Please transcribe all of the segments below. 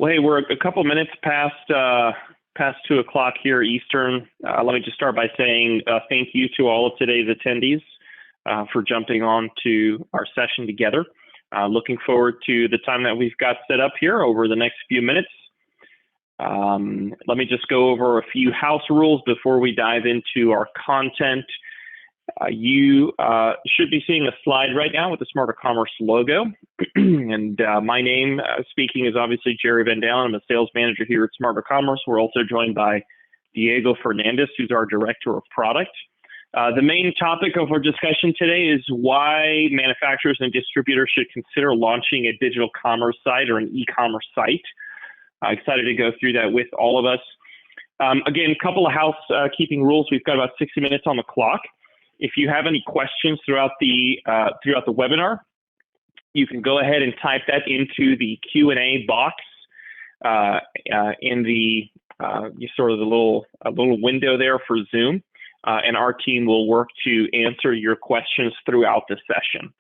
Well, hey, we're a couple minutes past 2 o'clock here Eastern. Let me just start by saying thank you to all of today's attendees for jumping on to our session together. Looking forward to the time that we've got set up here over the next few minutes. Let me just go over a few house rules before we dive into our content. You should be seeing a slide right now with the SmarterCommerce logo. And my name speaking is obviously Jerry Van Dalen. I'm a sales manager here at SmarterCommerce. We're also joined by Diego Fernandez, who's our director of product. The main topic of our discussion today is why manufacturers and distributors should consider launching a digital commerce site or an e-commerce site. Excited to go through that with all of us. Again, a couple of housekeeping rules. We've got about 60 minutes on the clock. If you have any questions throughout the webinar, you can go ahead and type that into the Q&A box in the sort of the little window there for Zoom, and our team will work to answer your questions throughout the session.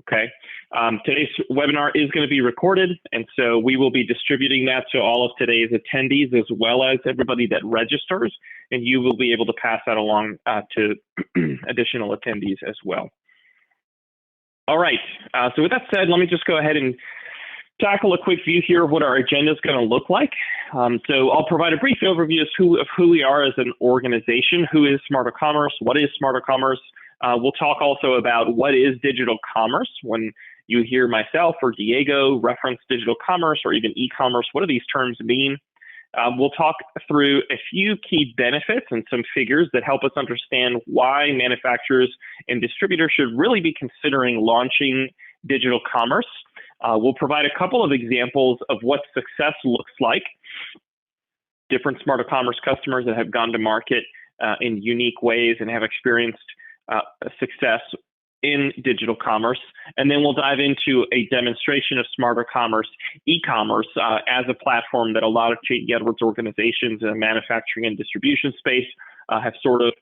Okay. Today's webinar is going to be recorded, and so we will be distributing that to all of today's attendees as well as everybody that registers, and you will be able to pass that along to additional attendees as well. All right. So with that said, let me just go ahead and tackle a quick view here of what our agenda is going to look like. So I'll provide a brief overview of who we are as an organization. Who is SmarterCommerce? What is SmarterCommerce? We'll talk also about what is digital commerce. When you hear myself or Diego reference digital commerce or even e-commerce, what do these terms mean? We'll talk through a few key benefits and some figures that help us understand why manufacturers and distributors should really be considering launching digital commerce. We'll provide a couple of examples of what success looks like. Different SmarterCommerce customers that have gone to market in unique ways and have experienced success in digital commerce. And then we'll dive into a demonstration of SmarterCommerce e-commerce as a platform that a lot of J.D. Edwards organizations in the manufacturing and distribution space have sort of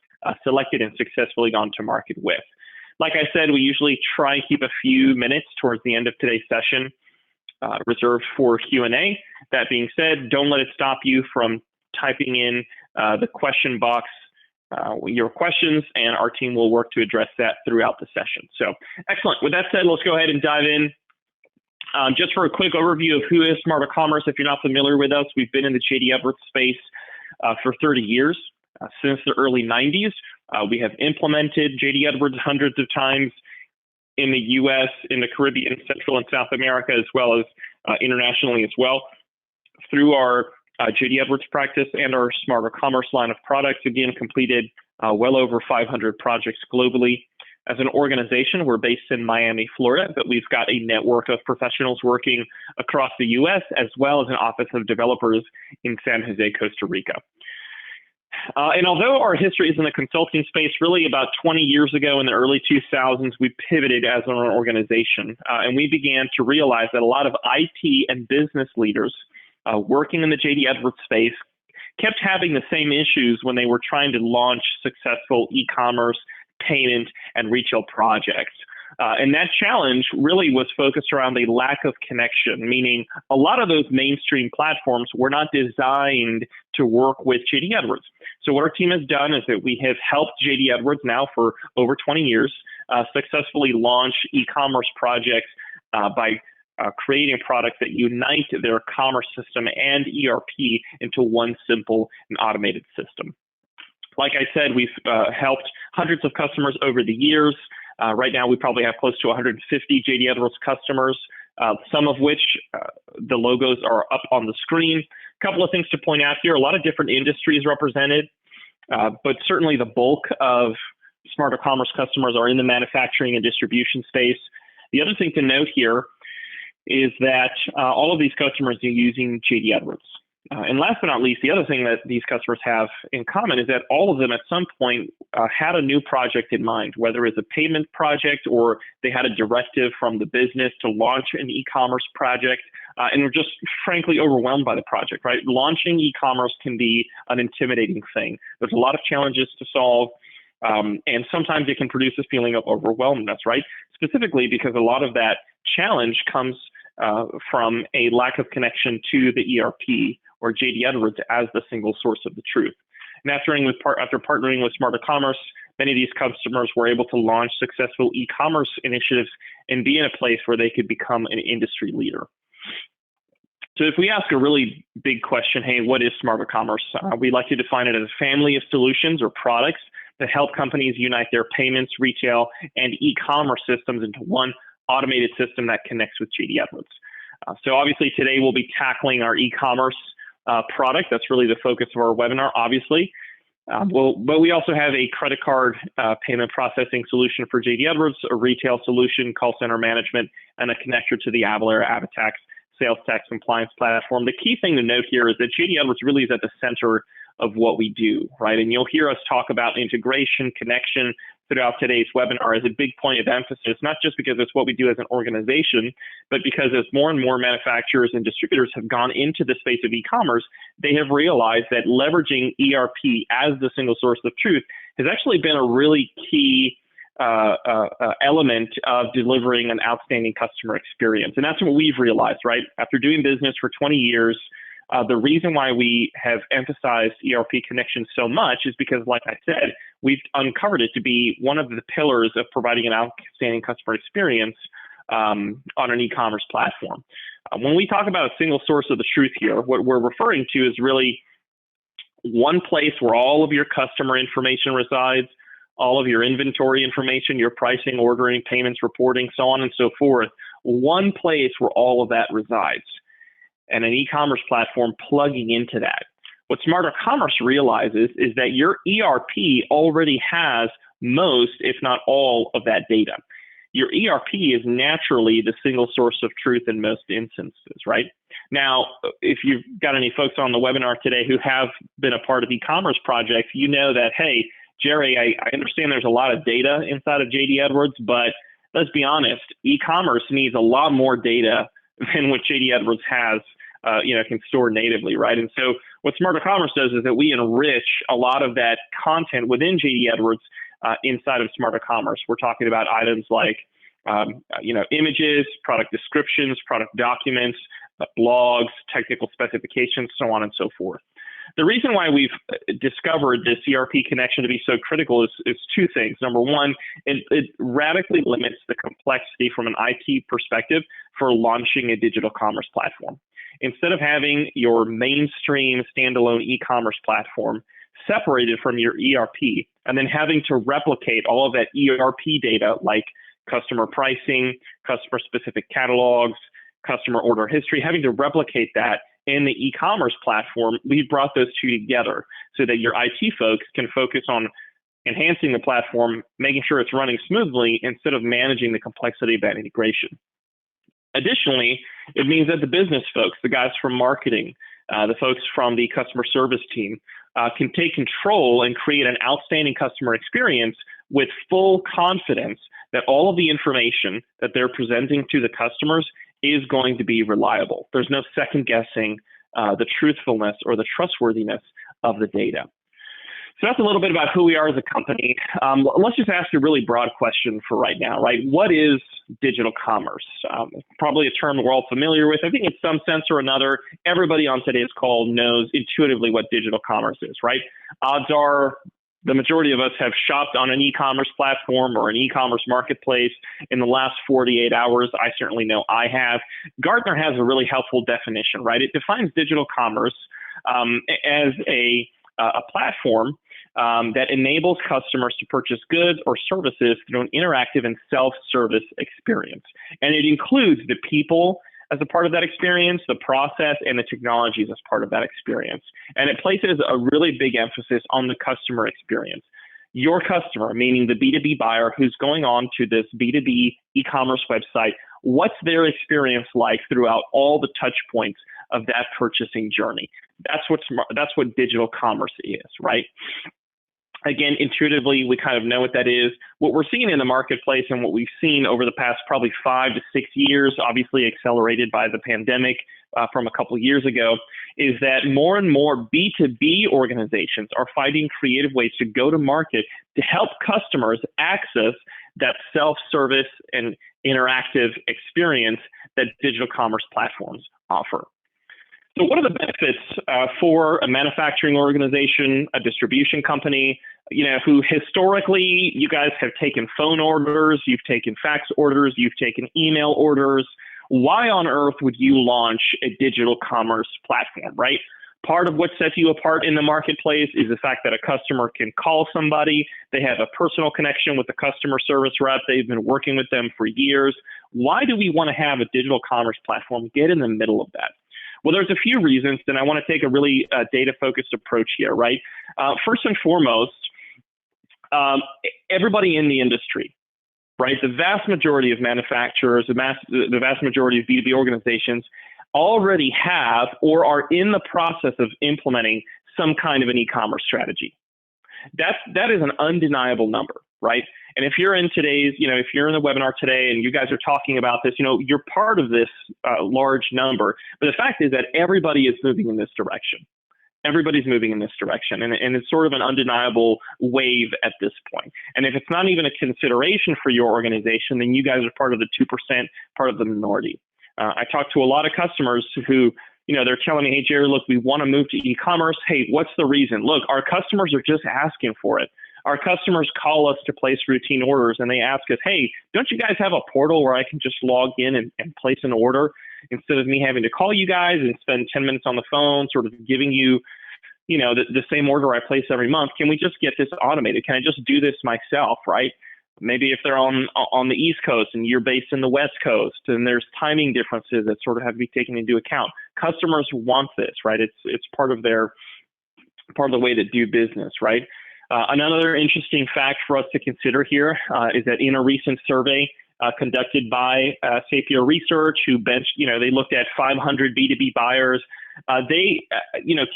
selected and successfully gone to market with. Like I said, we usually try and keep a few minutes towards the end of today's session reserved for Q&A. That being said, don't let it stop you from typing in the question box your questions, and our team will work to address that throughout the session. So excellent. With that said, let's go ahead and dive in. Just for a quick overview of who is SmarterCommerce, if you're not familiar with us, we've been in the J.D. Edwards space for 30 years. Since the early 90s, we have implemented J.D. Edwards hundreds of times in the U.S., in the Caribbean, Central and South America, as well as internationally as well. Through our J.D. Edwards practice and our SmarterCommerce line of products, again, completed well over 500 projects globally. As an organization, we're based in Miami, Florida, but we've got a network of professionals working across the U.S., as well as an office of developers in San Jose, Costa Rica. And although our history is in the consulting space, really about 20 years ago in the early 2000s, we pivoted as an organization, and we began to realize that a lot of IT and business leaders working in the J.D. Edwards space kept having the same issues when they were trying to launch successful e-commerce, payment, and retail projects. And that challenge really was focused around a lack of connection, meaning a lot of those mainstream platforms were not designed to work with J.D. Edwards. So what our team has done is that we have helped J.D. Edwards now for over 20 years successfully launch e-commerce projects by creating products that unite their commerce system and ERP into one simple and automated system. Like I said, we've helped hundreds of customers over the years. Right now, we probably have close to 150 J.D. Edwards customers, some of which the logos are up on the screen. A couple of things to point out here, a lot of different industries represented, but certainly the bulk of SmarterCommerce customers are in the manufacturing and distribution space. The other thing to note here is that all of these customers are using J.D. Edwards. And last but not least, the other thing that these customers have in common is that all of them at some point had a new project in mind, whether it's a payment project or they had a directive from the business to launch an e-commerce project, and were just frankly overwhelmed by the project, right? Launching e-commerce can be an intimidating thing. There's a lot of challenges to solve, and sometimes it can produce this feeling of overwhelmness, right? Specifically because a lot of that challenge comes from a lack of connection to the ERP or JD Edwards as the single source of the truth. And after partnering with SmarterCommerce, many of these customers were able to launch successful e-commerce initiatives and be in a place where they could become an industry leader. So if we ask a really big question, hey, what is SmarterCommerce? We like to define it as a family of solutions or products that help companies unite their payments, retail, and e-commerce systems into one automated system that connects with JD Edwards. So obviously today we'll be tackling our e-commerce product. That's really the focus of our webinar, obviously. But we also have a credit card payment processing solution for JD Edwards, a retail solution, call center management, and a connector to the Avalara Avatax sales tax compliance platform. The key thing to note here is that JD Edwards really is at the center of what we do, right? And you'll hear us talk about integration, connection throughout today's webinar as a big point of emphasis, not just because it's what we do as an organization, but because as more and more manufacturers and distributors have gone into the space of e-commerce, they have realized that leveraging ERP as the single source of truth has actually been a really key element of delivering an outstanding customer experience. And that's what we've realized, right? After doing business for 20 years, the reason why we have emphasized ERP Connection so much is because, like I said, we've uncovered it to be one of the pillars of providing an outstanding customer experience on an e-commerce platform. When we talk about a single source of the truth here, what we're referring to is really one place where all of your customer information resides, all of your inventory information, your pricing, ordering, payments, reporting, so on and so forth, one place where all of that resides, and an e-commerce platform plugging into that. What SmarterCommerce realizes is that your ERP already has most, if not all, of that data. Your ERP is naturally the single source of truth in most instances, right? Now, if you've got any folks on the webinar today who have been a part of e-commerce projects, you know that, hey, Jerry, I understand there's a lot of data inside of JD Edwards, but let's be honest, e-commerce needs a lot more data than what JD Edwards has, can store natively, right? And so what SmarterCommerce does is that we enrich a lot of that content within JD Edwards inside of SmarterCommerce. We're talking about items like, images, product descriptions, product documents, blogs, technical specifications, so on and so forth. The reason why we've discovered this ERP connection to be so critical is two things. Number one, it radically limits the complexity from an IT perspective for launching a digital commerce platform. Instead of having your mainstream standalone e-commerce platform separated from your ERP and then having to replicate all of that ERP data like customer pricing, customer specific catalogs, customer order history, having to replicate that in the e-commerce platform, we've brought those two together so that your IT folks can focus on enhancing the platform, making sure it's running smoothly instead of managing the complexity of that integration. Additionally, it means that the business folks, the guys from marketing, the folks from the customer service team, can take control and create an outstanding customer experience with full confidence that all of the information that they're presenting to the customers is going to be reliable. There's no second guessing the truthfulness or the trustworthiness of the data. So that's a little bit about who we are as a company. Let's just ask a really broad question for right now, right? What is digital commerce? Probably a term we're all familiar with. I think in some sense or another, everybody on today's call knows intuitively what digital commerce is, right? Odds are the majority of us have shopped on an e-commerce platform or an e-commerce marketplace in the last 48 hours. I certainly know I have. Gartner has a really helpful definition, right? It defines digital commerce as a platform that enables customers to purchase goods or services through an interactive and self-service experience. And it includes the people as a part of that experience, the process, and the technologies as part of that experience. And it places a really big emphasis on the customer experience. Your customer, meaning the B2B buyer who's going on to this B2B e-commerce website, what's their experience like throughout all the touch points of that purchasing journey? That's what digital commerce is, right? Again, intuitively, we kind of know what that is. What we're seeing in the marketplace and what we've seen over the past probably 5 to 6 years, obviously accelerated by the pandemic from a couple of years ago, is that more and more B2B organizations are finding creative ways to go to market to help customers access that self-service and interactive experience that digital commerce platforms offer. So what are the benefits for a manufacturing organization, a distribution company, who historically you guys have taken phone orders, you've taken fax orders, you've taken email orders? Why on earth would you launch a digital commerce platform, right? Part of what sets you apart in the marketplace is the fact that a customer can call somebody, they have a personal connection with the customer service rep, they've been working with them for years. Why do we want to have a digital commerce platform get in the middle of that? Well, there's a few reasons, and I want to take a really data-focused approach here, right? First and foremost, everybody in the industry, right? The vast majority of manufacturers, the vast majority of B2B organizations already have or are in the process of implementing some kind of an e-commerce strategy. That is an undeniable number, right? And if you're in today's, if you're in the webinar today and you guys are talking about this, you're part of this large number. But the fact is that everybody is moving in this direction. Everybody's moving in this direction. And it's sort of an undeniable wave at this point. And if it's not even a consideration for your organization, then you guys are part of the 2%, part of the minority. I talk to a lot of customers who, they're telling me, hey, Jerry, look, we want to move to e-commerce. Hey, what's the reason? Look, our customers are just asking for it. Our customers call us to place routine orders and they ask us, hey, don't you guys have a portal where I can just log in and place an order instead of me having to call you guys and spend 10 minutes on the phone, sort of giving you, the same order I place every month? Can we just get this automated? Can I just do this myself, right? Maybe if they're on the East Coast and you're based in the West Coast, and there's timing differences that sort of have to be taken into account. Customers want this, right? It's part of the way to do business, right? Another interesting fact for us to consider here is that in a recent survey conducted by Sapio Research, who they looked at 500 B2B buyers, they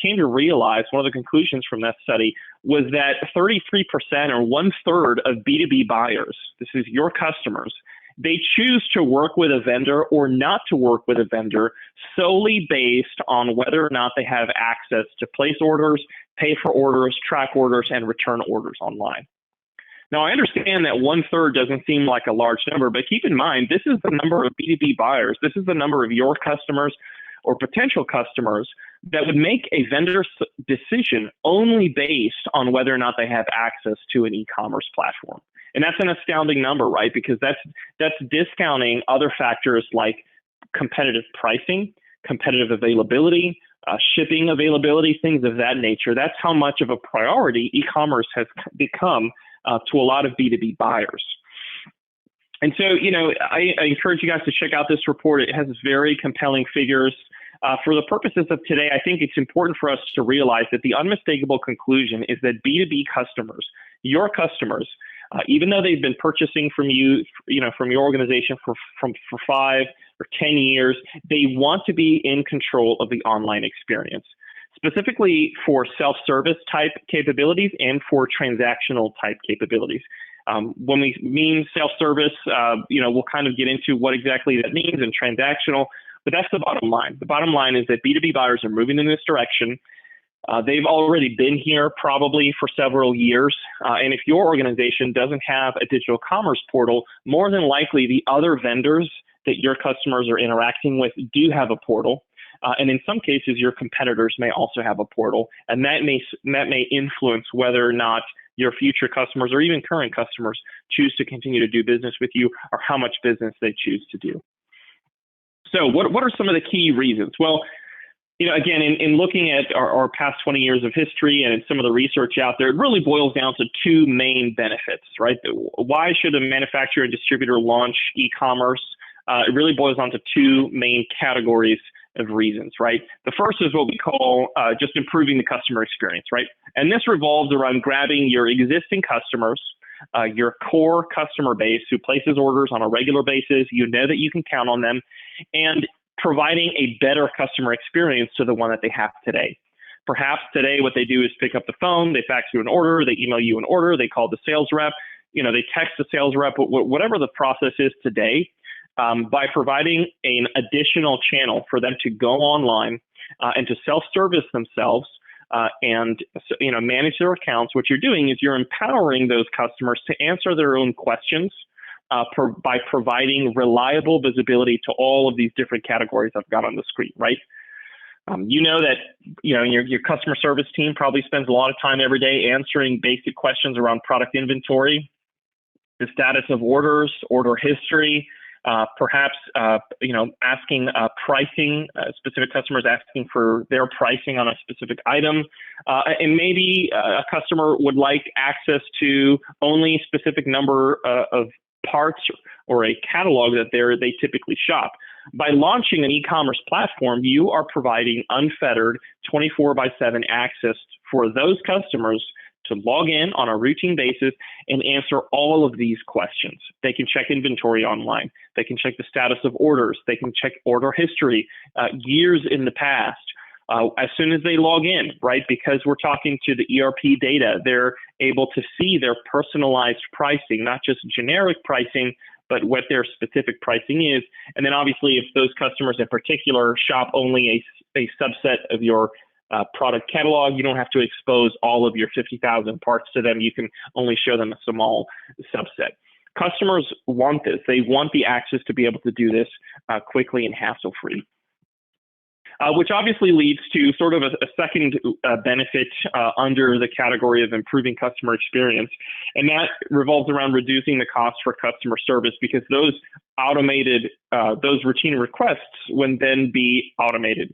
came to realize one of the conclusions from that study was that 33% or 1/3 of B2B buyers, this is your customers, they choose to work with a vendor or not to work with a vendor solely based on whether or not they have access to place orders, pay for orders, track orders, and return orders online. Now, I understand that 1/3 doesn't seem like a large number, but keep in mind, this is the number of B2B buyers. This is the number of your customers or potential customers that would make a vendor decision only based on whether or not they have access to an e-commerce platform. And that's an astounding number, right? Because that's discounting other factors like competitive pricing, competitive availability, shipping availability, things of that nature. That's how much of a priority e-commerce has become to a lot of B2B buyers. And so, I encourage you guys to check out this report. It has very compelling figures. For the purposes of today, I think it's important for us to realize that the unmistakable conclusion is that B2B customers, your customers, even though they've been purchasing from you, from your organization for 5 or 10 years, they want to be in control of the online experience, specifically for self-service type capabilities and for transactional type capabilities. When we mean self-service, we'll kind of get into what exactly that means and transactional, but that's the bottom line. The bottom line is that B2B buyers are moving in this direction. They've already been here probably for several years. And if your organization doesn't have a digital commerce portal, more than likely the other vendors that your customers are interacting with do have a portal. And in some cases, your competitors may also have a portal. And that may influence whether or not your future customers or even current customers choose to continue to do business with you or how much business they choose to do. So what are some of the key reasons? Well, again, in looking at our past 20 years of history and in some of the research out there, it really boils down to two main benefits, right? Why should a manufacturer and distributor launch e-commerce? It really boils down to two main categories of reasons, right? The first is what we call just improving the customer experience, right? And this revolves around grabbing your existing customers, your core customer base who places orders on a regular basis, that you can count on them, and providing a better customer experience to the one that they have today. Perhaps today what they do is pick up the phone, they fax you an order, they email you an order, they call the sales rep, they text the sales rep, whatever the process is today. By providing an additional channel for them to go online and to self-service themselves, and manage their accounts, what you're doing is you're empowering those customers to answer their own questions by providing reliable visibility to all of these different categories I've got on the screen, right? That your customer service team probably spends a lot of time every day answering basic questions around product inventory, the status of orders, order history, perhaps asking pricing, specific customers asking for their pricing on a specific item, and maybe a customer would like access to only a specific number of parts or a catalog that they typically shop. By launching an e-commerce platform, you are providing unfettered 24/7 access for those customers to log in on a routine basis and answer all of these questions. They can check inventory online. They can check the status of orders. They can check order history, years in the past. As soon as they log in, right? Because we're talking to the ERP data, they're able to see their personalized pricing, not just generic pricing, but what their specific pricing is. And then obviously, if those customers in particular shop only a subset of your product catalog, you don't have to expose all of your 50,000 parts to them. You can only show them a small subset. Customers want this. They want the access to be able to do this quickly and hassle-free. Which obviously leads to sort of a second benefit under the category of improving customer experience. And that revolves around reducing the cost for customer service, because those those routine requests would then be automated.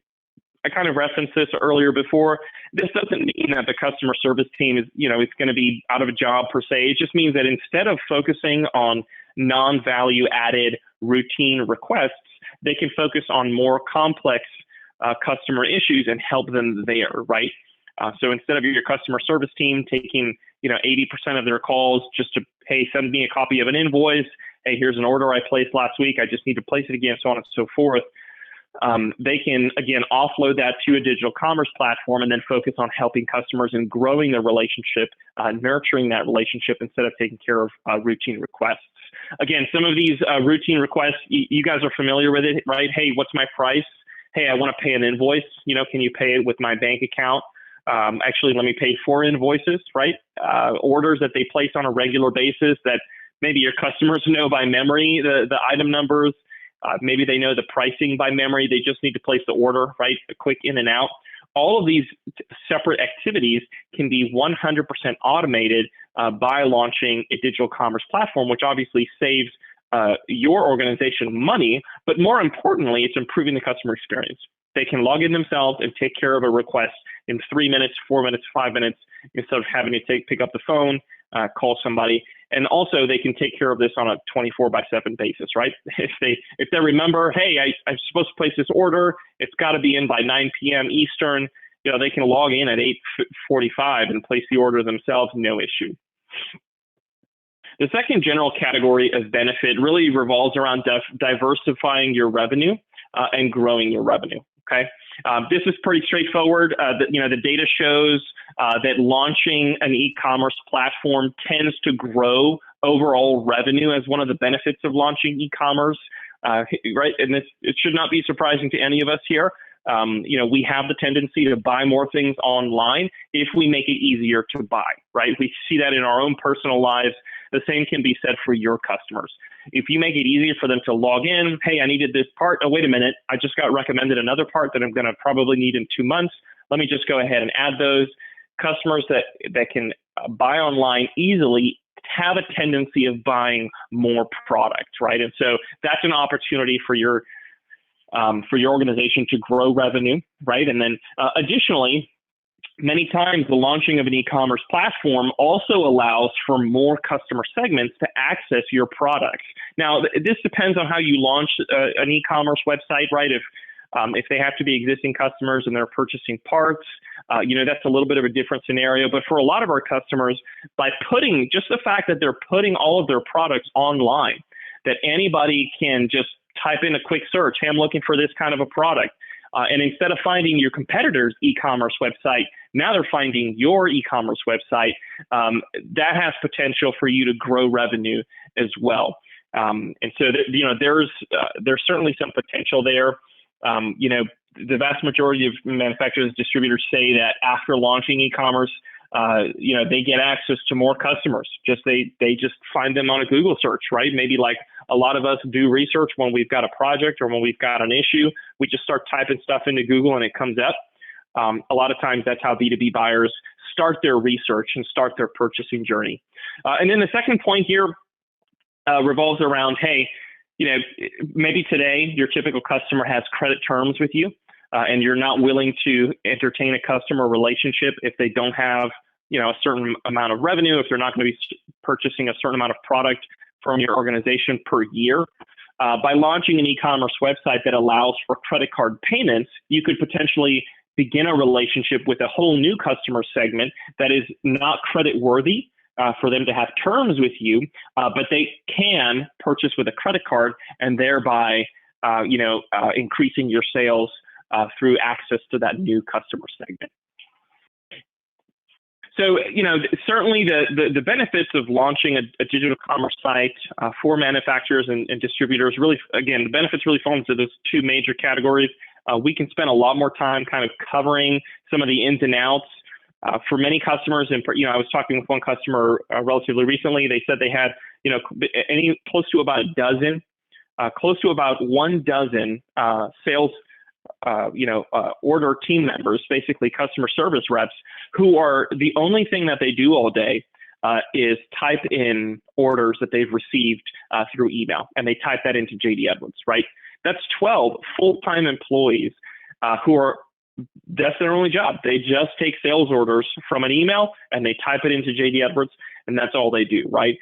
I kind of referenced this earlier before. This doesn't mean that the customer service team is, it's going to be out of a job per se. It just means that instead of focusing on non-value added routine requests, they can focus on more complex customer issues and help them there, right? So instead of your customer service team taking, 80% of their calls just to, hey, send me a copy of an invoice. Hey, here's an order I placed last week. I just need to place it again, so on and so forth. They can, again, offload that to a digital commerce platform and then focus on helping customers and growing their relationship, nurturing that relationship instead of taking care of routine requests. Again, some of these routine requests, you guys are familiar with it, right? Hey, what's my price? Hey, I want to pay an invoice. Can you pay it with my bank account? Actually, let me pay 4 invoices, right? Orders that they place on a regular basis that maybe your customers know by memory, the item numbers. Maybe they know the pricing by memory. They just need to place the order, right? A quick in and out. All of these separate activities can be 100% automated by launching a digital commerce platform, which obviously saves your organization money, but more importantly, it's improving the customer experience. They can log in themselves and take care of a request in 3 minutes, 4 minutes, 5 minutes, instead of having to pick up the phone, call somebody. And also they can take care of this on a 24/7 basis, right? If they remember, hey, I'm supposed to place this order, it's got to be in by 9 p.m. Eastern, they can log in at 8:45 and place the order themselves, no issue. The second general category of benefit really revolves around diversifying your revenue and growing your revenue. Okay, this is pretty straightforward. The data shows that launching an e-commerce platform tends to grow overall revenue as one of the benefits of launching e-commerce, right? And it should not be surprising to any of us here. We have the tendency to buy more things online if we make it easier to buy, right? We see that in our own personal lives. The same can be said for your customers. If you make it easier for them to log in, hey, I needed this part. Oh, wait a minute. I just got recommended another part that I'm going to probably need in 2 months. Let me just go ahead and add those. Customers that can buy online easily have a tendency of buying more product, right? And so that's an opportunity for your organization to grow revenue, right? And then additionally, many times the launching of an e-commerce platform also allows for more customer segments to access your products. Now, this depends on how you launch an e-commerce website, right? If they have to be existing customers and they're purchasing parts, that's a little bit of a different scenario. But for a lot of our customers, by putting just the fact that they're putting all of their products online, that anybody can just type in a quick search, hey, I'm looking for this kind of a product. And instead of finding your competitor's e-commerce website, now they're finding your e-commerce website. That has potential for you to grow revenue as well. And so, there's certainly some potential there. the vast majority of manufacturers, distributors say that after launching e-commerce, they get access to more customers. They just find them on a Google search, right? Maybe like a lot of us do research when we've got a project or when we've got an issue, we just start typing stuff into Google and it comes up. A lot of times that's how B2B buyers start their research and start their purchasing journey. And then the second point here revolves around, hey, maybe today your typical customer has credit terms with you. And you're not willing to entertain a customer relationship if they don't have, a certain amount of revenue, if they're not going to be purchasing a certain amount of product from your organization per year. By launching an e-commerce website that allows for credit card payments, you could potentially begin a relationship with a whole new customer segment that is not credit worthy for them to have terms with you, but they can purchase with a credit card and thereby, increasing your sales through access to that new customer segment. So, certainly the benefits of launching a digital commerce site for manufacturers and distributors really, again, the benefits really fall into those two major categories. We can spend a lot more time kind of covering some of the ins and outs. For many customers, and I was talking with one customer relatively recently. They said they had, close to about one dozen sales order team members, basically customer service reps, who are the only thing that they do all day is type in orders that they've received through email, and they type that into JD Edwards, right? That's 12 full-time employees that's their only job. They just take sales orders from an email and they type it into JD Edwards, and that's all they do, right?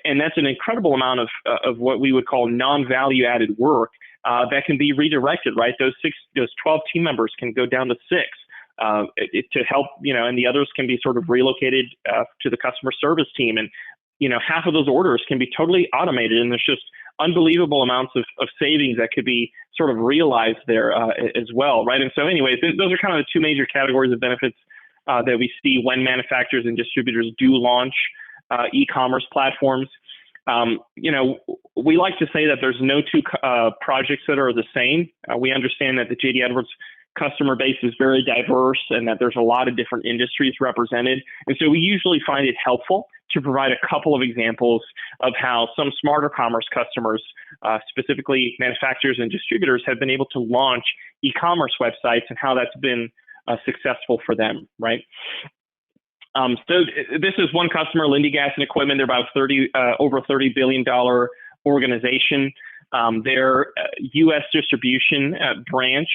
And that's an incredible amount of what we would call non-value added work that can be redirected, right? Those 12 team members can go down to 6 to help, and the others can be sort of relocated to the customer service team. And, half of those orders can be totally automated, and there's just unbelievable amounts of savings that could be sort of realized there as well, right? And so anyways, those are kind of the two major categories of benefits that we see when manufacturers and distributors do launch e-commerce platforms. We like to say that there's no two projects that are the same. We understand that the JD Edwards customer base is very diverse and that there's a lot of different industries represented. And so we usually find it helpful to provide a couple of examples of how some SmarterCommerce customers, specifically manufacturers and distributors, have been able to launch e-commerce websites and how that's been successful for them, right? So this is one customer, Linde Gas and Equipment. They're about over $30 billion organization. Their U.S. distribution branch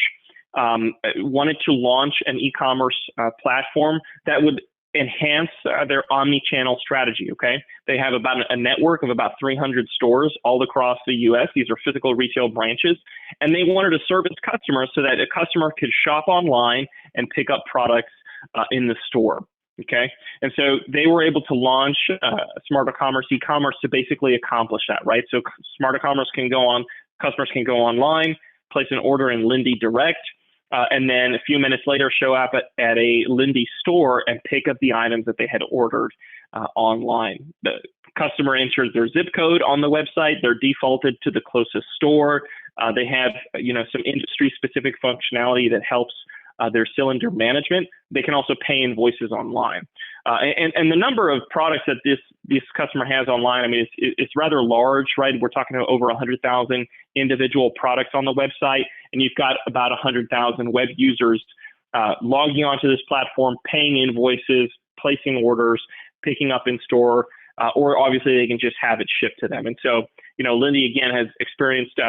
wanted to launch an e-commerce platform that would enhance their omni-channel strategy, okay? They have about a network of about 300 stores all across the U.S. These are physical retail branches, and they wanted to service customers so that a customer could shop online and pick up products in the store, okay? And so they were able to launch SmarterCommerce e-commerce to basically accomplish that, right? So SmarterCommerce customers can go online, place an order in Linde Direct, and then a few minutes later show up at a Linde store and pick up the items that they had ordered online. The customer enters their zip code on the website. They're defaulted to the closest store. They have some industry-specific functionality that helps their cylinder management. They can also pay invoices online. And the number of products that this customer has online, I mean, it's rather large, right? We're talking about over 100,000 individual products on the website, and you've got about 100,000 web users logging onto this platform, paying invoices, placing orders, picking up in store, or obviously they can just have it shipped to them. And so, Linde again has experienced,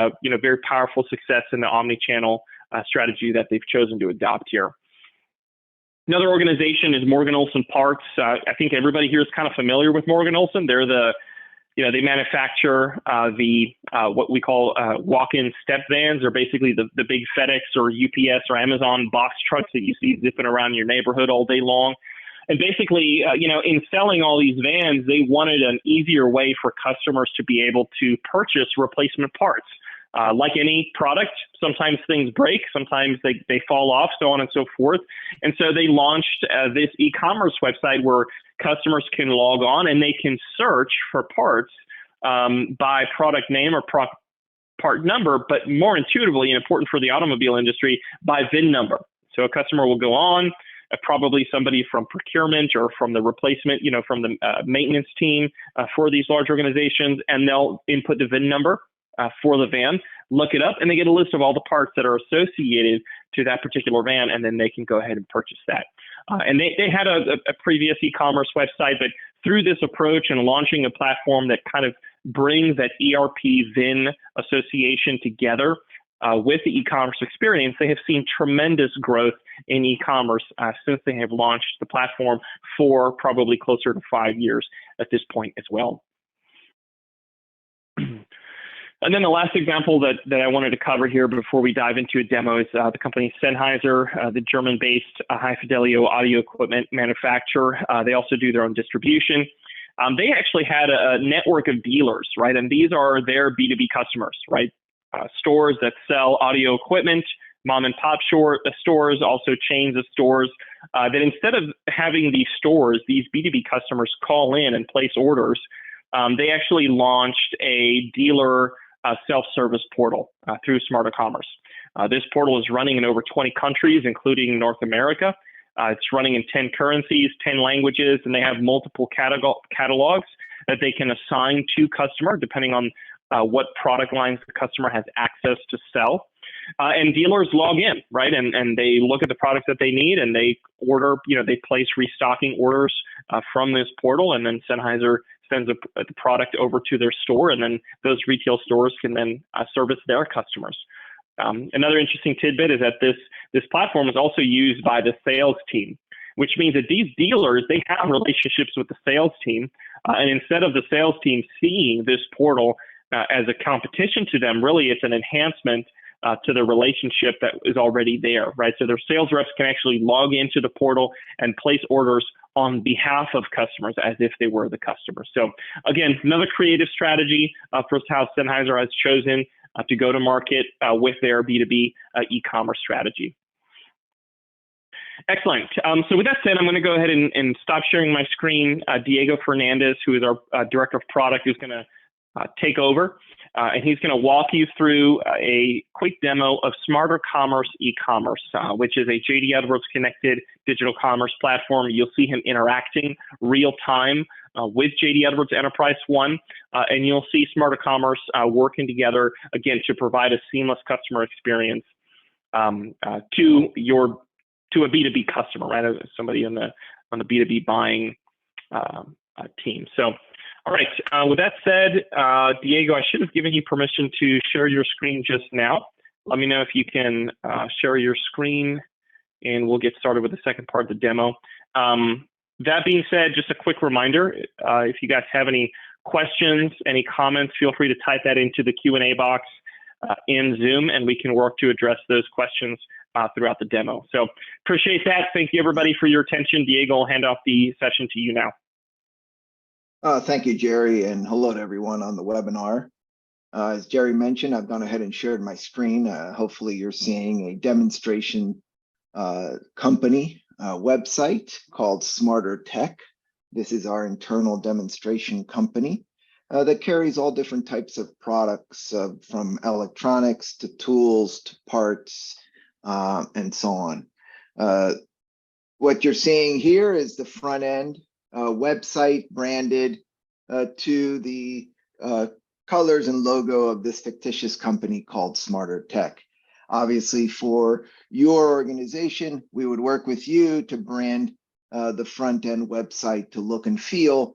very powerful success in the omni-channel strategy that they've chosen to adopt here. Another organization is Morgan Olson Parts. I think everybody here is kind of familiar with Morgan Olson. They're they manufacture what we call walk-in step vans, or basically the big FedEx or UPS or Amazon box trucks that you see zipping around your neighborhood all day long. And basically, in selling all these vans, they wanted an easier way for customers to be able to purchase replacement parts. Like any product, sometimes things break, sometimes they fall off, so on and so forth. And so they launched this e-commerce website where customers can log on and they can search for parts by product name or part number, but more intuitively and important for the automobile industry, by VIN number. So a customer will go on, probably somebody from procurement or from the replacement, from the maintenance team for these large organizations, and they'll input the VIN number for the van, look it up, and they get a list of all the parts that are associated to that particular van, and then they can go ahead and purchase that. And they had a previous e-commerce website, but through this approach and launching a platform that kind of brings that ERP VIN association together with the e-commerce experience, they have seen tremendous growth in e-commerce since they have launched the platform for probably closer to 5 years at this point as well. And then the last example that I wanted to cover here before we dive into a demo is the company Sennheiser, the German-based high-fidelity audio equipment manufacturer. They also do their own distribution. They actually had a network of dealers, right? And these are their B2B customers, right? Stores that sell audio equipment, mom and pop stores, also chains of stores, that instead of having these stores, these B2B customers call in and place orders, they actually launched a dealer self-service portal through SmarterCommerce. This portal is running in over 20 countries, including North America. It's running in 10 currencies, 10 languages, and they have multiple catalogs that they can assign to customer depending on what product lines the customer has access to sell. And dealers log in, right? And they look at the products that they need, and they order, they place restocking orders from this portal, and then Sennheiser sends the product over to their store, and then those retail stores can then service their customers. Another interesting tidbit is that this platform is also used by the sales team, which means that these dealers, they have relationships with the sales team, and instead of the sales team seeing this portal as a competition to them, really it's an enhancement to the relationship that is already there, right? So their sales reps can actually log into the portal and place orders on behalf of customers as if they were the customer. So again, another creative strategy for how Sennheiser has chosen to go to market with their B2B e-commerce strategy. Excellent. So with that said, I'm going to go ahead and stop sharing my screen. Diego Fernandez, who is our Director of Product, is going to take over, and he's going to walk you through a quick demo of SmarterCommerce e-commerce, which is a JD Edwards connected digital commerce platform. You'll see him interacting real time with JD Edwards Enterprise One, and you'll see SmarterCommerce working together again to provide a seamless customer experience to a B2B customer, right? Somebody on the B2B buying team. So. All right, with that said, Diego, I should have given you permission to share your screen just now. Let me know if you can share your screen, and we'll get started with the second part of the demo. That being said, just a quick reminder, if you guys have any questions, any comments, feel free to type that into the Q&A box in Zoom, and we can work to address those questions throughout the demo. So appreciate that. Thank you, everybody, for your attention. Diego, I'll hand off the session to you now. Thank you, Jerry, and hello to everyone on the webinar. As Jerry mentioned, I've gone ahead and shared my screen. Hopefully you're seeing a demonstration company website called SmarterTech. This is our internal demonstration company that carries all different types of products from electronics to tools to parts and so on. What you're seeing here is the front end website branded to the colors and logo of this fictitious company called SmarterTech. Obviously, for your organization, we would work with you to brand the front end website to look and feel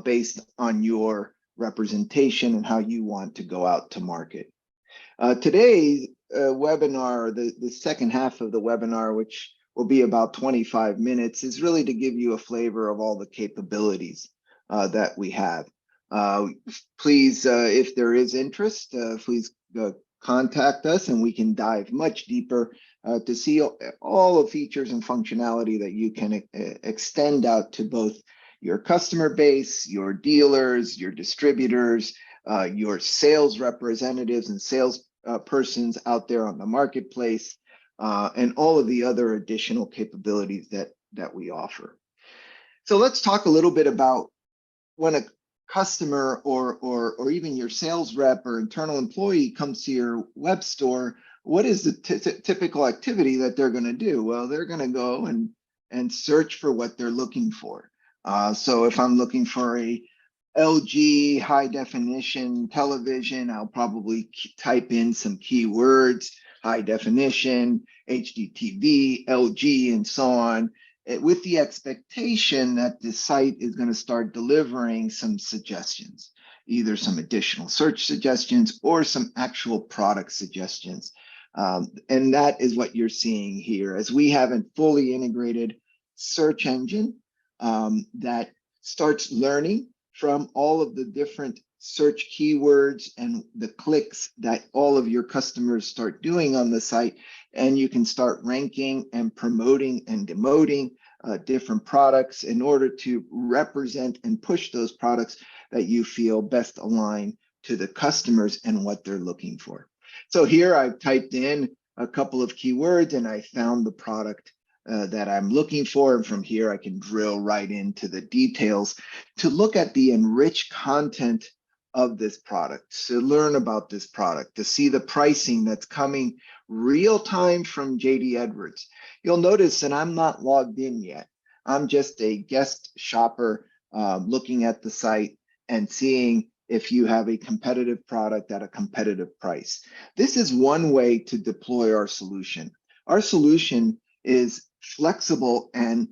based on your representation and how you want to go out to market. Today's webinar, the second half of the webinar, which will be about 25 minutes, is really to give you a flavor of all the capabilities that we have. Please, if there is interest, please contact us and we can dive much deeper to see all the features and functionality that you can extend out to both your customer base, your dealers, your distributors, your sales representatives and sales persons out there on the marketplace, and all of the other additional capabilities that we offer. So let's talk a little bit about when a customer or even your sales rep or internal employee comes to your web store, what is the typical activity that they're going to do? Well, they're going to go and search for what they're looking for. So if I'm looking for a LG high definition television, I'll probably type in some keywords, high definition, HDTV, LG, and so on, with the expectation that the site is going to start delivering some suggestions, either some additional search suggestions or some actual product suggestions. And that is what you're seeing here, as we have a fully integrated search engine that starts learning from all of the different search keywords and the clicks that all of your customers start doing on the site. And you can start ranking and promoting and demoting different products in order to represent and push those products that you feel best align to the customers and what they're looking for. So here I've typed in a couple of keywords and I found the product that I'm looking for. And from here, I can drill right into the details to look at the enriched content of this product, to learn about this product, to see the pricing that's coming real time from JD Edwards. You'll notice that I'm not logged in yet. I'm just a guest shopper looking at the site and seeing if you have a competitive product at a competitive price. This is one way to deploy our solution. Our solution is flexible and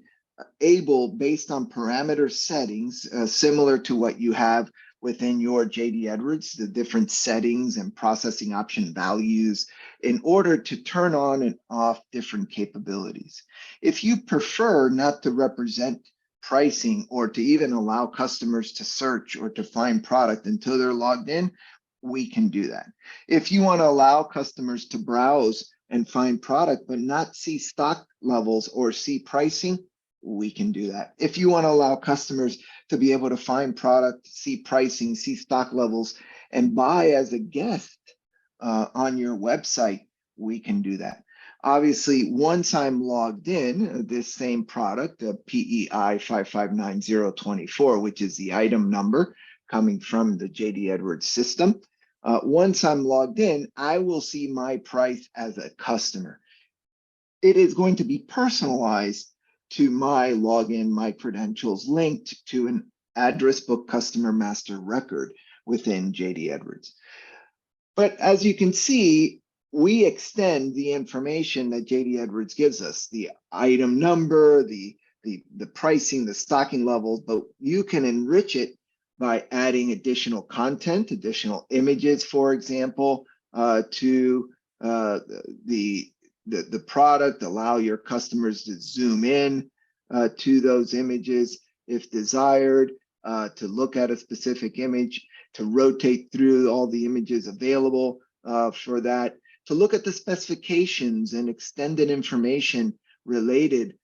able, based on parameter settings, similar to what you have within your JD Edwards, the different settings and processing option values, in order to turn on and off different capabilities. If you prefer not to represent pricing or to even allow customers to search or to find product until they're logged in, we can do that. If you want to allow customers to browse and find product but not see stock levels or see pricing, we can do that. If you want to allow customers to be able to find product, see pricing, see stock levels, and buy as a guest on your website, we can do that. Obviously, once I'm logged in, this same product, PEI 559024, which is the item number coming from the JD Edwards system, once I'm logged in, I will see my price as a customer. It is going to be personalized to my login, my credentials, linked to an address book customer master record within JD Edwards. But as you can see, we extend the information that JD Edwards gives us, the item number, the pricing, the stocking levels, but you can enrich it by adding additional content, additional images, for example, to the product, allow your customers to zoom in to those images if desired, to look at a specific image, to rotate through all the images available for that, to look at the specifications and extended information related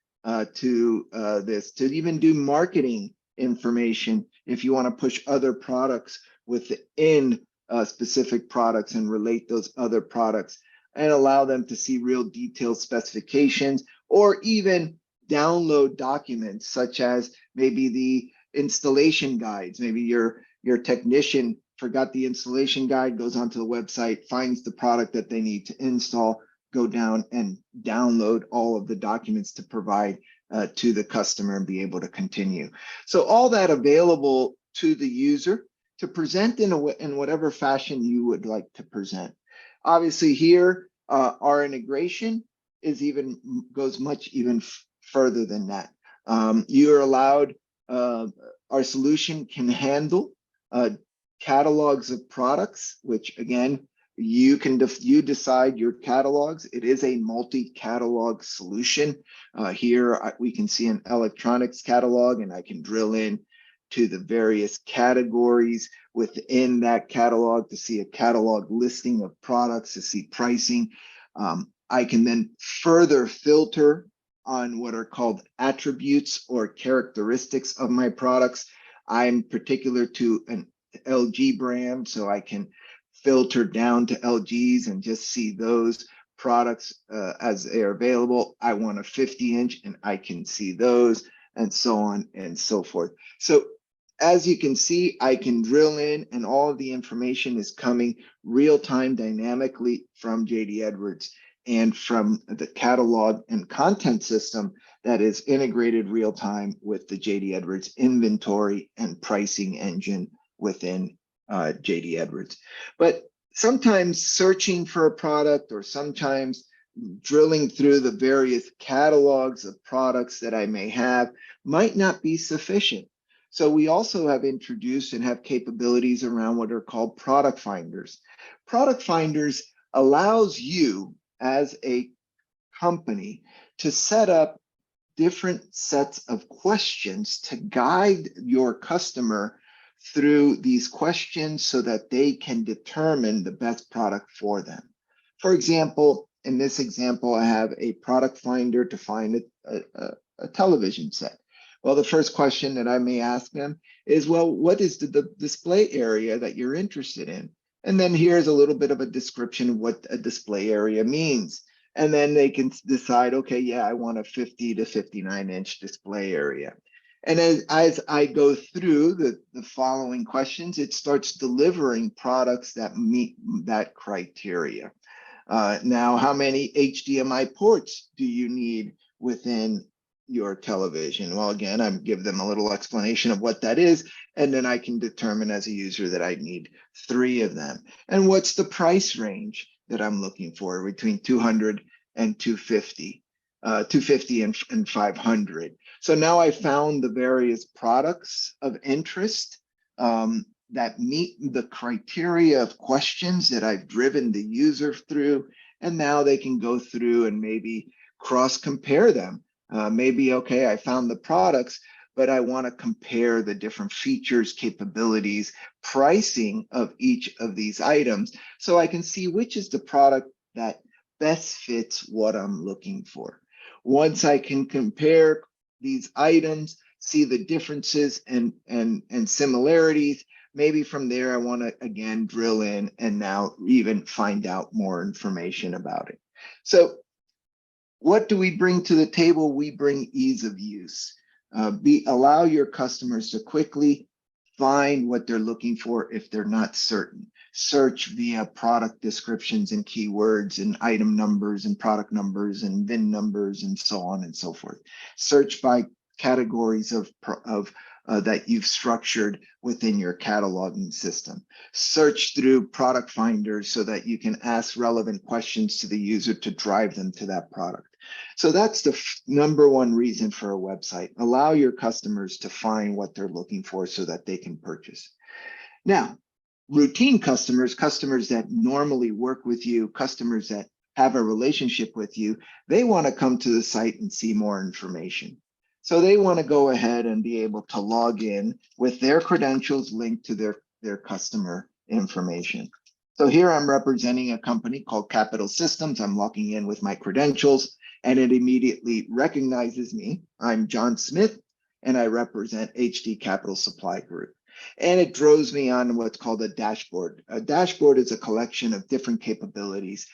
to this, to even do marketing information if you want to push other products within specific products and relate those other products and allow them to see real detailed specifications, or even download documents such as maybe the installation guides. Maybe your technician forgot the installation guide, goes onto the website, finds the product that they need to install, go down and download all of the documents to provide to the customer and be able to continue. So all that available to the user to present in whatever fashion you would like to present. Obviously here, our integration goes much further than that. You are allowed, our solution can handle catalogs of products, which again, you decide your catalogs. It is a multi-catalog solution. Here we can see an electronics catalog, and I can drill in to the various categories within that catalog to see a catalog listing of products, to see pricing. I can then further filter on what are called attributes or characteristics of my products. I'm particular to an LG brand, so I can filter down to LGs and just see those products as they are available. I want a 50-inch and I can see those, and so on and so forth. So as you can see, I can drill in and all of the information is coming real-time dynamically from JD Edwards and from the catalog and content system that is integrated real-time with the JD Edwards inventory and pricing engine within JD Edwards. But sometimes searching for a product or sometimes drilling through the various catalogs of products that I may have might not be sufficient. So we also have introduced and have capabilities around what are called product finders. Product finders allows you as a company to set up different sets of questions to guide your customer through these questions so that they can determine the best product for them. For example, in this example, I have a product finder to find a television set. Well, the first question that I may ask them is, well, what is the display area that you're interested in? And then here's a little bit of a description of what a display area means. And then they can decide, okay, yeah, I want a 50 to 59 inch display area. And as I go through the following questions, it starts delivering products that meet that criteria. Now, how many HDMI ports do you need within your television? Well, again, I give them a little explanation of what that is, and then I can determine as a user that I need 3 of them. And what's the price range that I'm looking for between 200 and 250, 250 and 500. So now I found the various products of interest that meet the criteria of questions that I've driven the user through, and now they can go through and maybe cross compare them. Maybe, okay, I found the products, but I want to compare the different features, capabilities, pricing of each of these items so I can see which is the product that best fits what I'm looking for. Once I can compare these items, see the differences and similarities, maybe from there I want to again drill in and now even find out more information about it. So what do we bring to the table? We bring ease of use. Allow your customers to quickly find what they're looking for if they're not certain. Search via product descriptions and keywords and item numbers and product numbers and VIN numbers and so on and so forth. Search by categories of that you've structured within your cataloging system. Search through product finders so that you can ask relevant questions to the user to drive them to that product. So that's the number one reason for a website. Allow your customers to find what they're looking for so that they can purchase. Now, routine customers, customers that normally work with you, customers that have a relationship with you, they want to come to the site and see more information. So they want to go ahead and be able to log in with their credentials linked to their customer information. So here I'm representing a company called Capital Systems. I'm logging in with my credentials and it immediately recognizes me. I'm John Smith and I represent HD Capital Supply Group. And it draws me on what's called a dashboard. A dashboard is a collection of different capabilities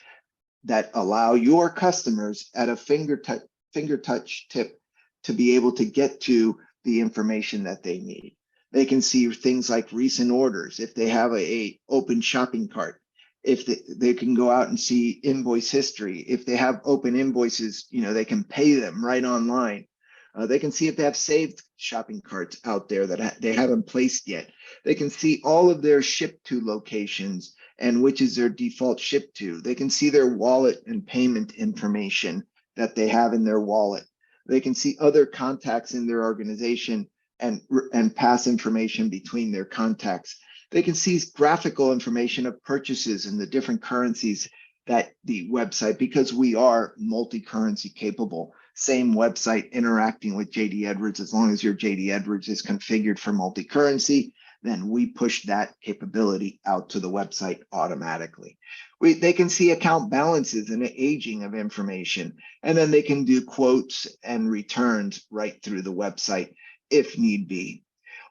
that allow your customers at a fingertouch tip to be able to get to the information that they need. They can see things like recent orders, if they have a open shopping cart, if they can go out and see invoice history. If they have open invoices, they can pay them right online. They can see if they have saved shopping carts out there that they haven't placed yet. They can see all of their ship to locations and which is their default ship to. They can see their wallet and payment information that they have in their wallet. They can see other contacts in their organization and pass information between their contacts. They can see graphical information of purchases in the different currencies that the website, because we are multi-currency capable, same website interacting with JD Edwards. As long as your JD Edwards is configured for multi-currency, then we push that capability out to the website automatically. They can see account balances and the aging of information, and then they can do quotes and returns right through the website if need be.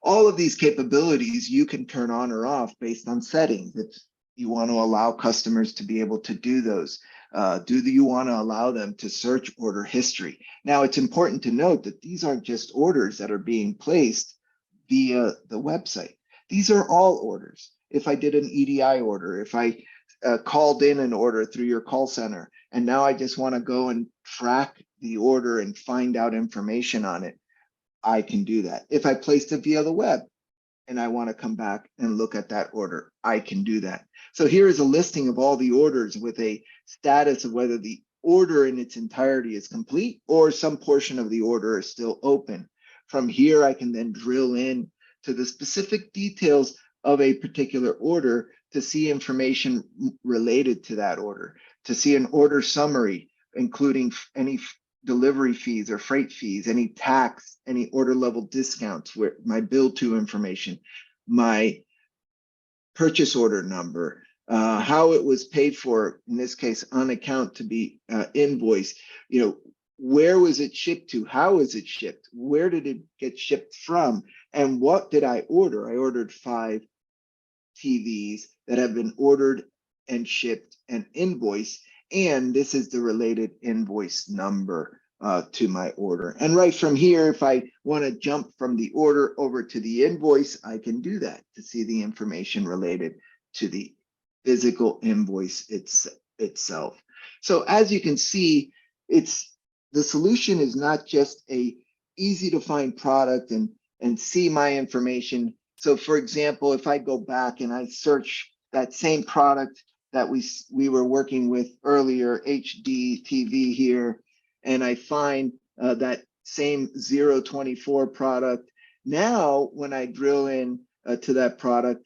All of these capabilities you can turn on or off based on settings. If you want to allow customers to be able to do those, do you want to allow them to search order history? Now, it's important to note that these aren't just orders that are being placed via the website. These are all orders. If I did an EDI order, if I called in an order through your call center, and now I just want to go and track the order and find out information on it, I can do that. If I placed it via the web and I want to come back and look at that order, I can do that. So here is a listing of all the orders with a status of whether the order in its entirety is complete or some portion of the order is still open. From here, I can then drill in to the specific details of a particular order to see information related to that order, to see an order summary, including any delivery fees or freight fees, any tax, any order level discounts, where my bill to information, my purchase order number, how it was paid for, in this case, on account to be invoiced, where was it shipped to? How is it shipped? Where did it get shipped from? And what did I order? I ordered 5 TVs that have been ordered and shipped and invoiced. And this is the related invoice number to my order. And right from here, if I want to jump from the order over to the invoice, I can do that to see the information related to the physical invoice itself. So as you can see, the solution is not just a easy to find product and see my information. So for example, if I go back and I search that same product that we were working with earlier, HD TV here, and I find that same 024 product. Now, when I drill in to that product,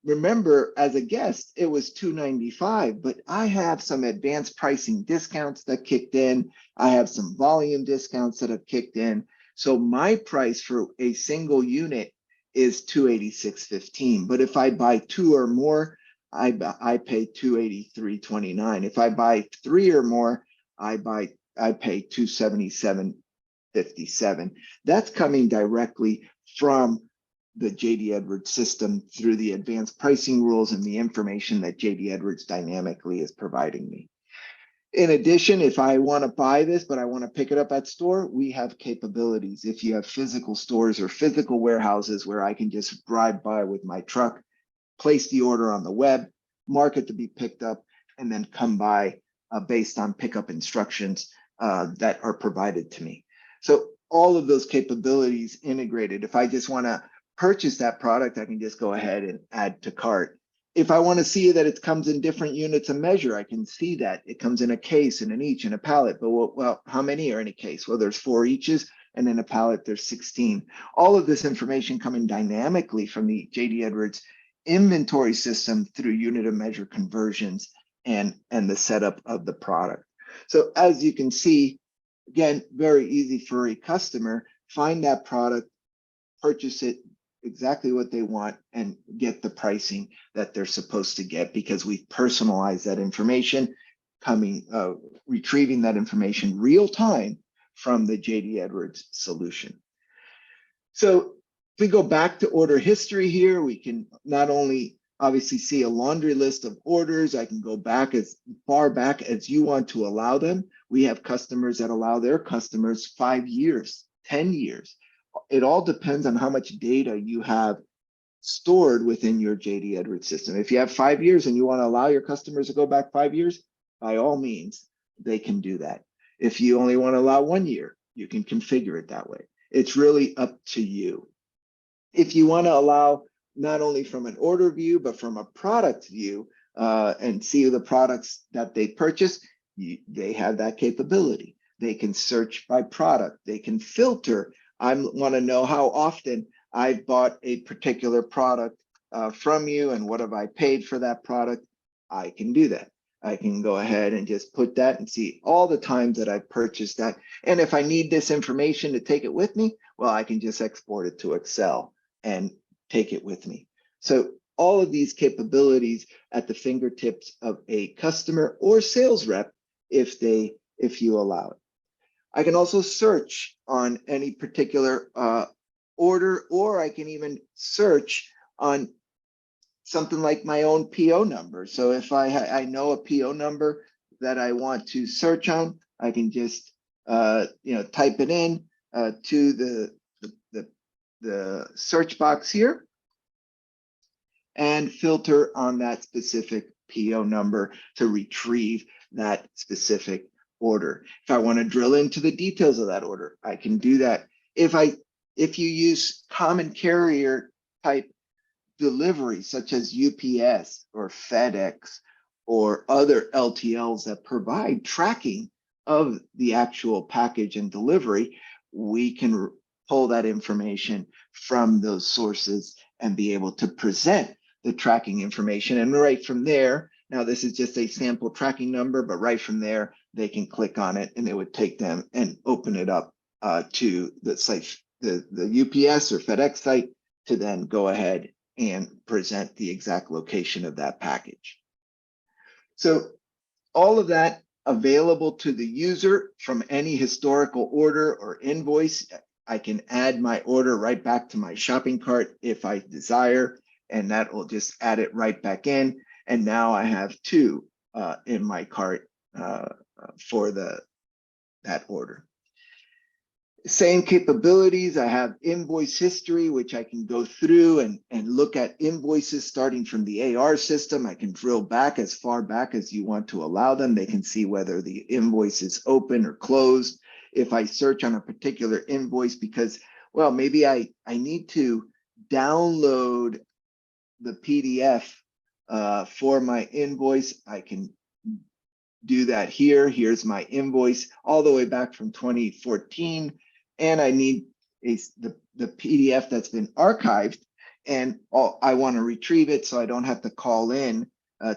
remember, as a guest, it was $295, but I have some advanced pricing discounts that kicked in. I have some volume discounts that have kicked in. So my price for a single unit is $286.15. But if I buy 2 or more, I pay $283.29. If I buy 3 or more, I pay $277.57. That's coming directly from the JD Edwards system through the advanced pricing rules and the information that JD Edwards dynamically is providing me. In addition, if I want to buy this, but I want to pick it up at store, we have capabilities. If you have physical stores or physical warehouses where I can just drive by with my truck, place the order on the web, mark it to be picked up, and then come by based on pickup instructions that are provided to me. So all of those capabilities integrated. If I just want to purchase that product, I can just go ahead and add to cart. If I want to see that it comes in different units of measure, I can see that it comes in a case and an each and a pallet. But well, how many are in a case? Well, there's 4 eaches, and in a pallet, there's 16. All of this information coming dynamically from the JD Edwards inventory system through unit of measure conversions and the setup of the product. So as you can see, again, very easy for a customer, find that product, purchase it, exactly what they want, and get the pricing that they're supposed to get because we've personalized that information, retrieving that information real time from the JD Edwards solution. So if we go back to order history here, we can not only obviously see a laundry list of orders. I can go back as far back as you want to allow them. We have customers that allow their customers 5 years, 10 years. It all depends on how much data you have stored within your JD Edwards system. If you have 5 years and you want to allow your customers to go back 5 years, by all means, they can do that. If you only want to allow 1 year, you can configure it that way. It's really up to you. If you want to allow not only from an order view, but from a product view and see the products that they purchase, they have that capability. They can search by product. They can filter. I want to know how often I've bought a particular product from you and what have I paid for that product. I can do that. I can go ahead and just put that and see all the times that I've purchased that. And if I need this information to take it with me, well, I can just export it to Excel and take it with me. So all of these capabilities at the fingertips of a customer or sales rep if you allow it. I can also search on any particular order, or I can even search on something like my own PO number. So if I know a PO number that I want to search on, I can just type it in to the the search box here and filter on that specific PO number to retrieve that specific order. If I want to drill into the details of that order, I can do that. If you use common carrier type delivery, such as UPS or FedEx or other LTLs that provide tracking of the actual package and delivery, we can pull that information from those sources and be able to present the tracking information. And right from there, now this is just a sample tracking number, but right from there, they can click on it and it would take them and open it up to the site, the UPS or FedEx site, to then go ahead and present the exact location of that package. So all of that available to the user from any historical order or invoice. I can add my order right back to my shopping cart if I desire, and that will just add it right back in. And now I have two in my cart for that order. Same capabilities. I have invoice history, which I can go through and look at invoices starting from the AR system. I can drill back as far back as you want to allow them. They can see whether the invoice is open or closed. If I search on a particular invoice because, well, maybe I need to download the PDF for my invoice, I can do that here. Here's my invoice all the way back from 2014. And I need the PDF that's been archived, and I want to retrieve it so I don't have to call in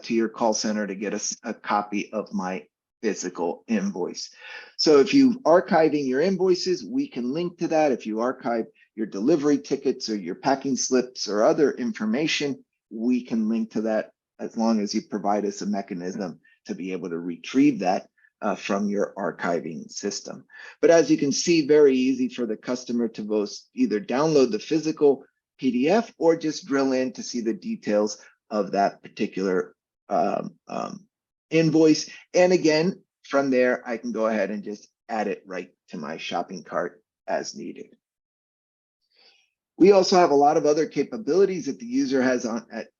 to your call center to get a copy of my physical invoice. So if you're archiving your invoices, we can link to that. If you archive your delivery tickets or your packing slips or other information, we can link to that as long as you provide us a mechanism to be able to retrieve that from your archiving system. But as you can see, very easy for the customer to both either download the physical PDF or just drill in to see the details of that particular invoice. And again, from there, I can go ahead and just add it right to my shopping cart as needed. We also have a lot of other capabilities that the user has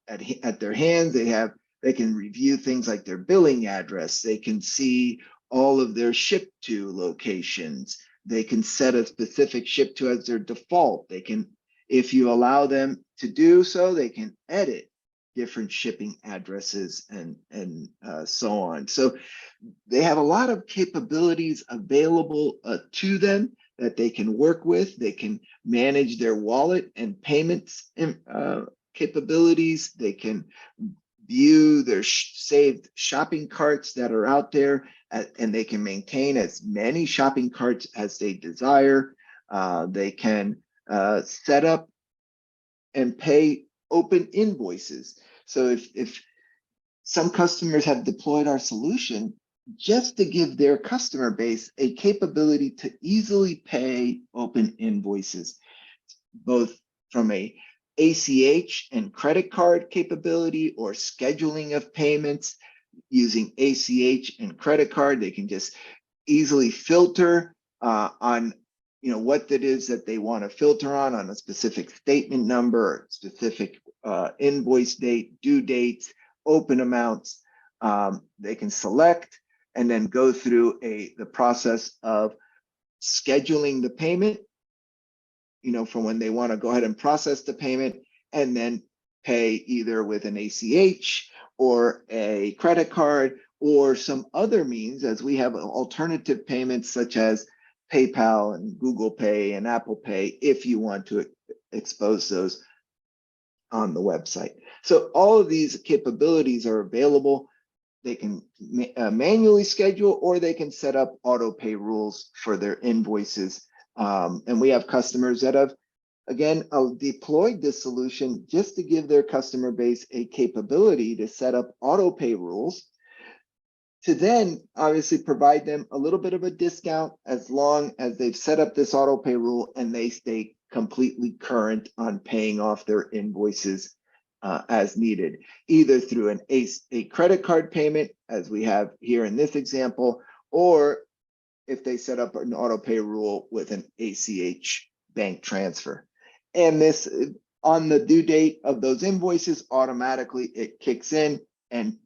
at their hands. They can review things like their billing address. They can see all of their ship to locations. They can set a specific ship to as their default. They can, if you allow them to do so, they can edit different shipping addresses and so on. So they have a lot of capabilities available to them that they can work with. They can manage their wallet and payments capabilities. They can view their saved shopping carts that are out there, and they can maintain as many shopping carts as they desire. They can set up and pay open invoices. So if some customers have deployed our solution just to give their customer base a capability to easily pay open invoices, both from a ACH and credit card capability or scheduling of payments using ACH and credit card. They can just easily filter on what it is that they want to filter on a specific statement number, specific invoice date, due dates, open amounts. They can select and then go through the process of scheduling the payment, from when they want to go ahead and process the payment, and then pay either with an ACH or a credit card or some other means, as we have alternative payments such as PayPal and Google Pay and Apple Pay, if you want to expose those on the website. So all of these capabilities are available. They can manually schedule, or they can set up auto pay rules for their invoices. And we have customers that have, again, deployed this solution just to give their customer base a capability to set up auto pay rules, to then obviously provide them a little bit of a discount as long as they've set up this auto pay rule and they stay completely current on paying off their invoices as needed, either through a credit card payment, as we have here in this example, or if they set up an auto pay rule with an ACH bank transfer. And this, on the due date of those invoices, automatically it kicks in and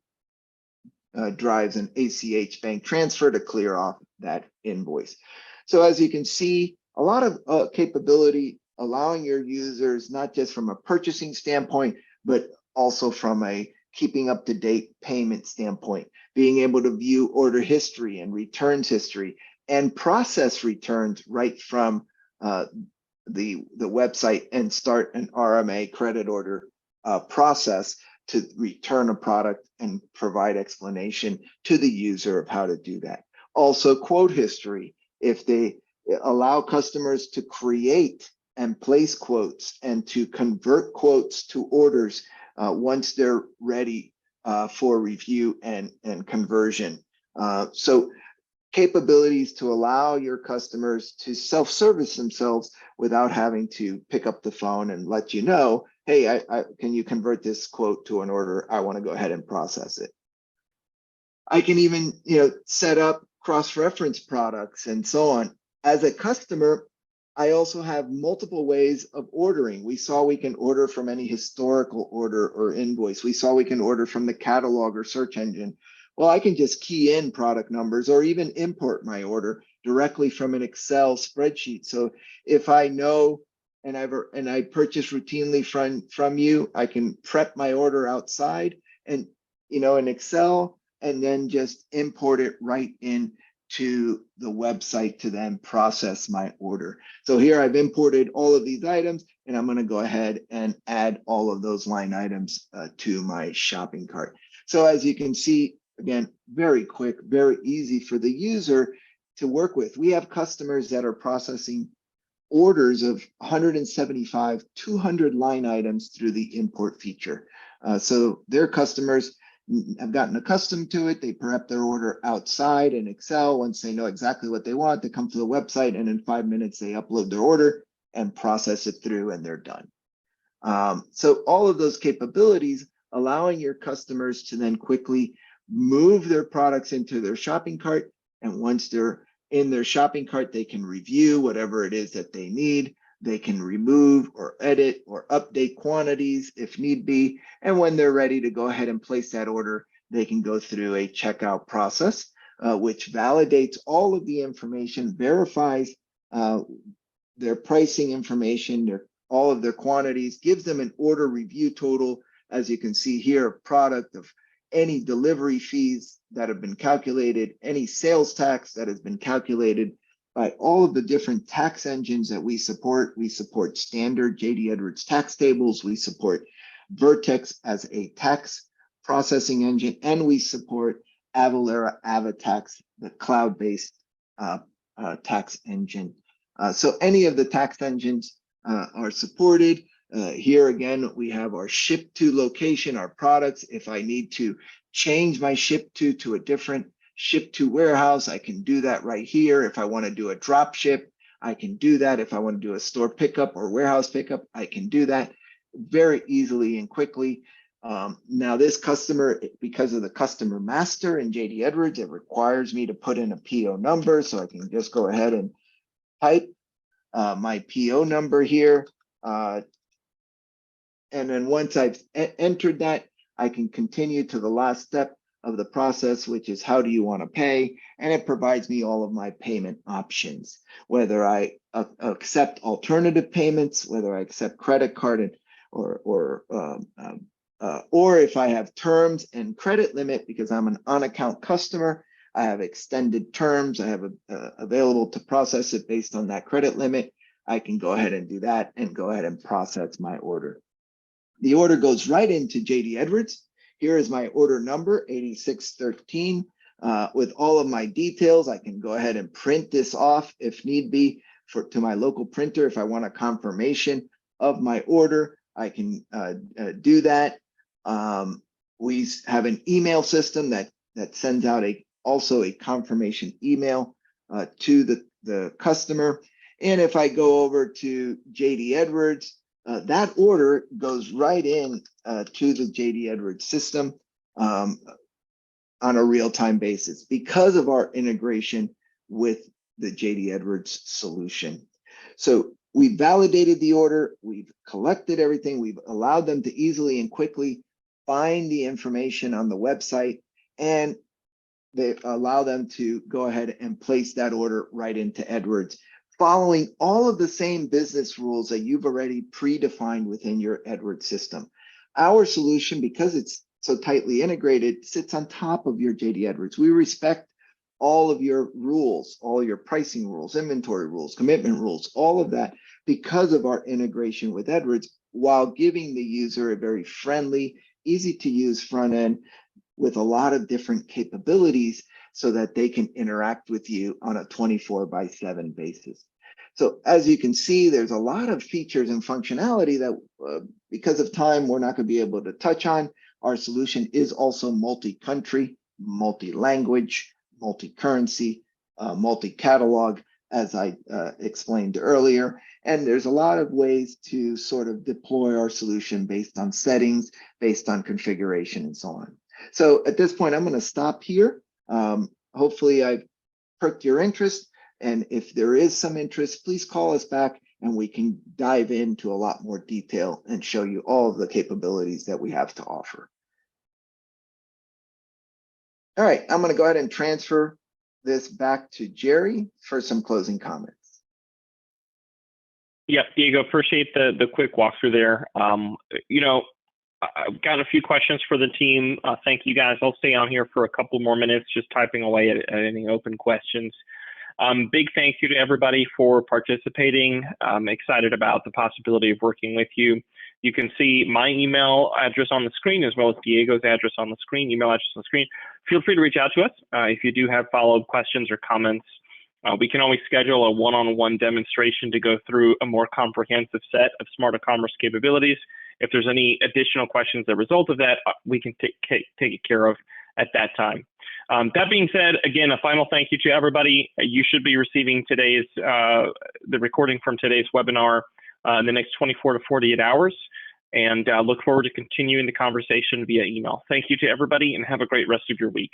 drives an ACH bank transfer to clear off that invoice. So as you can see, a lot of capability allowing your users, not just from a purchasing standpoint, but also from a keeping up to date payment standpoint, being able to view order history and returns history and process returns right from the website and start an RMA credit order process to return a product and provide explanation to the user of how to do that. Also, quote history, if they allow customers to create and place quotes and to convert quotes to orders once they're ready for review and conversion. So capabilities to allow your customers to self-service themselves without having to pick up the phone and let you know, hey, can you convert this quote to an order? I want to go ahead and process it. I can even, set up cross-reference products and so on. As a customer, I also have multiple ways of ordering. We saw we can order from any historical order or invoice. We saw we can order from the catalog or search engine. Well, I can just key in product numbers or even import my order directly from an Excel spreadsheet. So if I know and I purchase routinely from you, I can prep my order outside and in Excel and then just import it right in to the website to then process my order. So here I've imported all of these items and I'm going to go ahead and add all of those line items to my shopping cart. So as you can see, again, very quick, very easy for the user to work with. We have customers that are processing orders of 175, 200 line items through the import feature. So their customers have gotten accustomed to it. They prep their order outside in Excel. Once they know exactly what they want, they come to the website and in 5 minutes, they upload their order and process it through and they're done. So all of those capabilities, allowing your customers to then quickly move their products into their shopping cart. And once they're in their shopping cart, they can review whatever it is that they need. They can remove or edit or update quantities if need be. And when they're ready to go ahead and place that order, they can go through a checkout process, which validates all of the information, verifies their pricing information, all of their quantities, gives them an order review total, as you can see here, a product of any delivery fees that have been calculated, any sales tax that has been calculated by all of the different tax engines that we support. We support standard JD Edwards tax tables. We support Vertex as a tax processing engine, and we support Avalara Avatax, the cloud-based tax engine. So any of the tax engines are supported. Here again, we have our ship to location, our products. If I need to change my ship to a different ship to warehouse, I can do that right here. If I want to do a drop ship, I can do that. If I want to do a store pickup or warehouse pickup, I can do that very easily and quickly. Now this customer, because of the customer master in JD Edwards, it requires me to put in a PO number. So I can just go ahead and type my PO number here. And then once I've entered that, I can continue to the last step of the process, which is how do you want to pay? And it provides me all of my payment options, whether I accept alternative payments, whether I accept credit card or if I have terms and credit limit, because I'm an on-account customer, I have extended terms, I have available to process it based on that credit limit. I can go ahead and do that and go ahead and process my order. The order goes right into JD Edwards. Here is my order number, 8613. With all of my details, I can go ahead and print this off if need be to my local printer. If I want a confirmation of my order, I can do that. We have an email system that sends out also a confirmation email to the customer. And if I go over to JD Edwards, that order goes right in to the JD Edwards system on a real-time basis because of our integration with the JD Edwards solution. So we validated the order, we've collected everything, we've allowed them to easily and quickly find the information on the website, and they allow them to go ahead and place that order right into Edwards, following all of the same business rules that you've already predefined within your Edwards system. Our solution, because it's so tightly integrated, sits on top of your JD Edwards. We respect all of your rules, all your pricing rules, inventory rules, commitment rules, all of that, because of our integration with Edwards, while giving the user a very friendly, easy to use front end with a lot of different capabilities so that they can interact with you on a 24/7 basis. So as you can see, there's a lot of features and functionality that because of time, we're not going to be able to touch on. Our solution is also multi-country, multi-language, multi-currency, multi-catalog, as I explained earlier. And there's a lot of ways to sort of deploy our solution based on settings, based on configuration, and so on. So at this point, I'm going to stop here. Hopefully I've perked your interest. And if there is some interest, please call us back and we can dive into a lot more detail and show you all of the capabilities that we have to offer. All right, I'm going to go ahead and transfer this back to Jerry for some closing comments. Yep, Diego, appreciate the quick walkthrough there. I've got a few questions for the team. Thank you guys. I'll stay on here for a couple more minutes, just typing away at any open questions. Big thank you to everybody for participating. I'm excited about the possibility of working with you. You can see my email address on the screen, as well as Diego's address on the screen, email address on the screen. Feel free to reach out to us if you do have follow-up questions or comments. We can always schedule a one-on-one demonstration to go through a more comprehensive set of SmarterCommerce capabilities. If there's any additional questions that result of that, we can take it care of at that time. That being said, again, a final thank you to everybody. You should be receiving today's the recording from today's webinar in the next 24 to 48 hours, and look forward to continuing the conversation via email. Thank you to everybody, and have a great rest of your week.